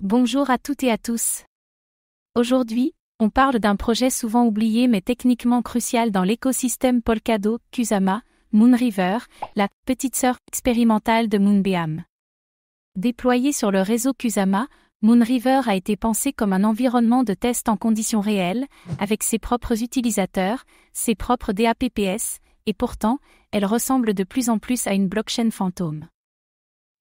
Bonjour à toutes et à tous. Aujourd'hui, on parle d'un projet souvent oublié mais techniquement crucial dans l'écosystème Polkadot, Kusama, Moonriver, la petite sœur expérimentale de Moonbeam. Déployé sur le réseau Kusama, Moonriver a été pensé comme un environnement de test en conditions réelles, avec ses propres utilisateurs, ses propres DApps, et pourtant, elle ressemble de plus en plus à une blockchain fantôme.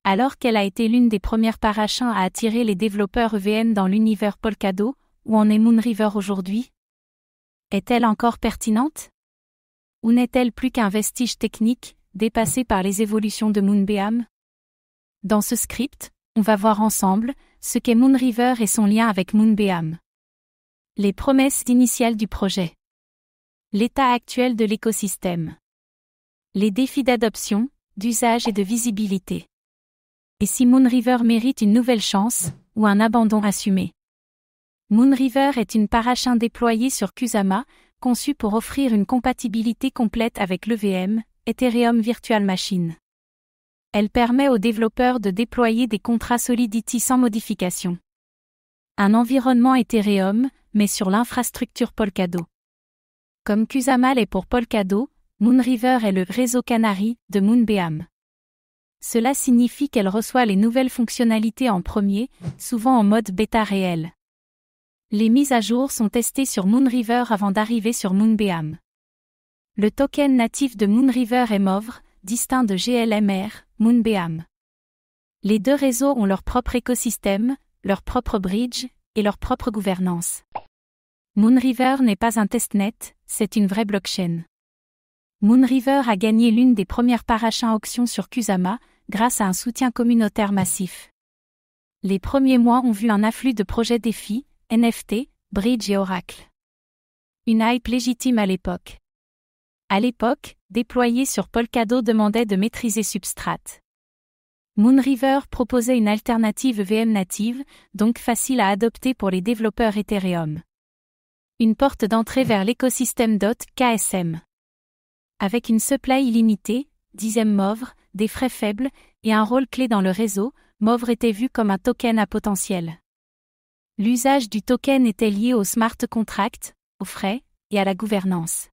Alors qu'elle a été l'une des premières parachains à attirer les développeurs EVM dans l'univers Polkadot, où en est Moonriver aujourd'hui? Est-elle encore pertinente? Ou n'est-elle plus qu'un vestige technique, dépassé par les évolutions de Moonbeam? Dans ce script, on va voir ensemble ce qu'est Moonriver et son lien avec Moonbeam. Les promesses initiales du projet. L'état actuel de l'écosystème. Les défis d'adoption, d'usage et de visibilité. Et si Moonriver mérite une nouvelle chance, ou un abandon assumé? Moonriver est une parachain déployée sur Kusama, conçue pour offrir une compatibilité complète avec l'EVM, Ethereum Virtual Machine. Elle permet aux développeurs de déployer des contrats Solidity sans modification. Un environnement Ethereum, mais sur l'infrastructure Polkadot. Comme Kusama l'est pour Polkadot, Moonriver est le réseau canari de Moonbeam. Cela signifie qu'elle reçoit les nouvelles fonctionnalités en premier, souvent en mode bêta réel. Les mises à jour sont testées sur Moonriver avant d'arriver sur Moonbeam. Le token natif de Moonriver est MOVR, distinct de GLMR, Moonbeam. Les deux réseaux ont leur propre écosystème, leur propre bridge, et leur propre gouvernance. Moonriver n'est pas un testnet, c'est une vraie blockchain. Moonriver a gagné l'une des premières parachains auctions sur Kusama, grâce à un soutien communautaire massif. Les premiers mois ont vu un afflux de projets défis, NFT, Bridge et Oracle. Une hype légitime à l'époque. À l'époque, déployer sur Polkadot demandait de maîtriser Substrat. Moonriver proposait une alternative VM native, donc facile à adopter pour les développeurs Ethereum. Une porte d'entrée vers l'écosystème KSM. Avec une supply illimitée, 10e MOVR, des frais faibles, et un rôle clé dans le réseau, MOVR était vu comme un token à potentiel. L'usage du token était lié au smart contract, aux frais, et à la gouvernance.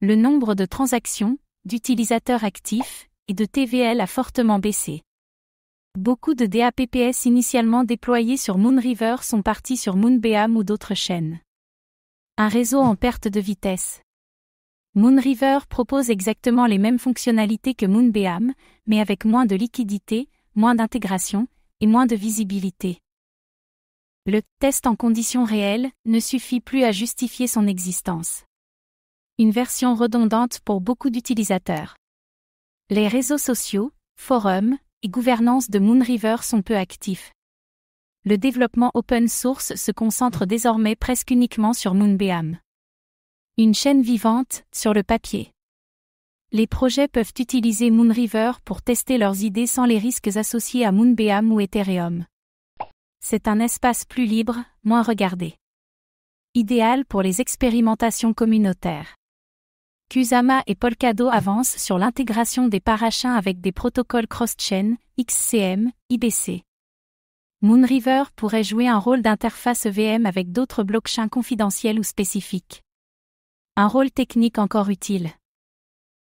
Le nombre de transactions, d'utilisateurs actifs, et de TVL a fortement baissé. Beaucoup de DApps initialement déployés sur Moonriver sont partis sur Moonbeam ou d'autres chaînes. Un réseau en perte de vitesse. Moonriver propose exactement les mêmes fonctionnalités que Moonbeam, mais avec moins de liquidité, moins d'intégration, et moins de visibilité. Le « test en conditions réelles » ne suffit plus à justifier son existence. Une version redondante pour beaucoup d'utilisateurs. Les réseaux sociaux, forums, et gouvernance de Moonriver sont peu actifs. Le développement open source se concentre désormais presque uniquement sur Moonbeam. Une chaîne vivante, sur le papier. Les projets peuvent utiliser Moonriver pour tester leurs idées sans les risques associés à Moonbeam ou Ethereum. C'est un espace plus libre, moins regardé. Idéal pour les expérimentations communautaires. Kusama et Polkadot avancent sur l'intégration des parachins avec des protocoles cross-chain, XCM, IBC. Moonriver pourrait jouer un rôle d'interface EVM avec d'autres blockchains confidentiels ou spécifiques. Un rôle technique encore utile.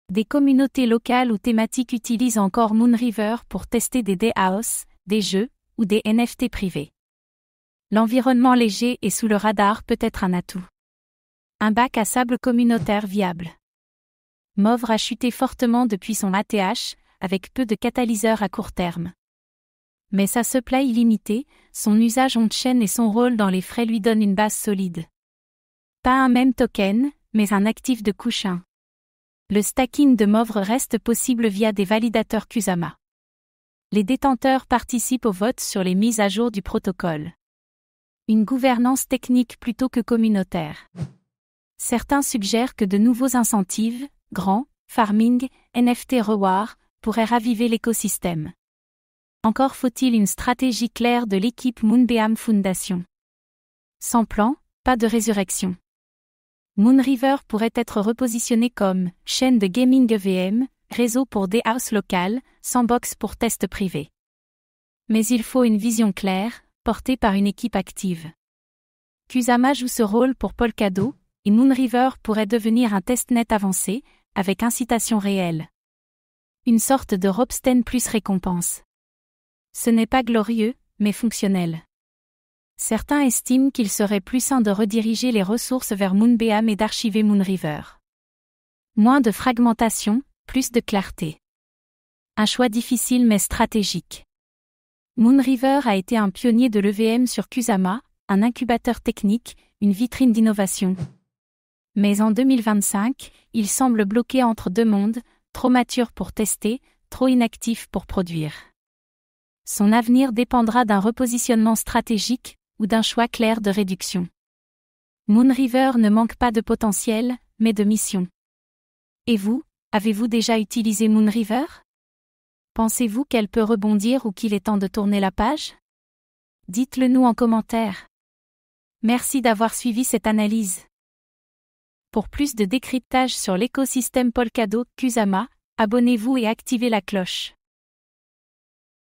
Des communautés locales ou thématiques utilisent encore Moonriver pour tester des DAOs, des jeux, ou des NFT privés. L'environnement léger et sous le radar peut être un atout. Un bac à sable communautaire viable. MOVR a chuté fortement depuis son ATH, avec peu de catalyseurs à court terme. Mais sa supply illimitée, son usage on-chain et son rôle dans les frais lui donnent une base solide. Pas un même token, mais un actif de couche 1. Le stacking de MOVR reste possible via des validateurs Kusama. Les détenteurs participent au vote sur les mises à jour du protocole. Une gouvernance technique plutôt que communautaire. Certains suggèrent que de nouveaux incentives, grants, farming, NFT reward, pourraient raviver l'écosystème. Encore faut-il une stratégie claire de l'équipe Moonbeam Foundation. Sans plan, pas de résurrection. Moonriver pourrait être repositionné comme chaîne de gaming EVM, réseau pour DAOs locales, sandbox pour tests privés. Mais il faut une vision claire, porté par une équipe active. Kusama joue ce rôle pour Polkadot, et Moonriver pourrait devenir un testnet avancé, avec incitation réelle. Une sorte de Ropsten plus récompense. Ce n'est pas glorieux, mais fonctionnel. Certains estiment qu'il serait plus sain de rediriger les ressources vers Moonbeam et d'archiver Moonriver. Moins de fragmentation, plus de clarté. Un choix difficile mais stratégique. Moonriver a été un pionnier de l'EVM sur Kusama, un incubateur technique, une vitrine d'innovation. Mais en 2025, il semble bloqué entre deux mondes, trop mature pour tester, trop inactif pour produire. Son avenir dépendra d'un repositionnement stratégique ou d'un choix clair de réduction. Moonriver ne manque pas de potentiel, mais de mission. Et vous, avez-vous déjà utilisé Moonriver? Pensez-vous qu'elle peut rebondir ou qu'il est temps de tourner la page? Dites-le nous en commentaire. Merci d'avoir suivi cette analyse. Pour plus de décryptage sur l'écosystème Polkadot Kusama, abonnez-vous et activez la cloche.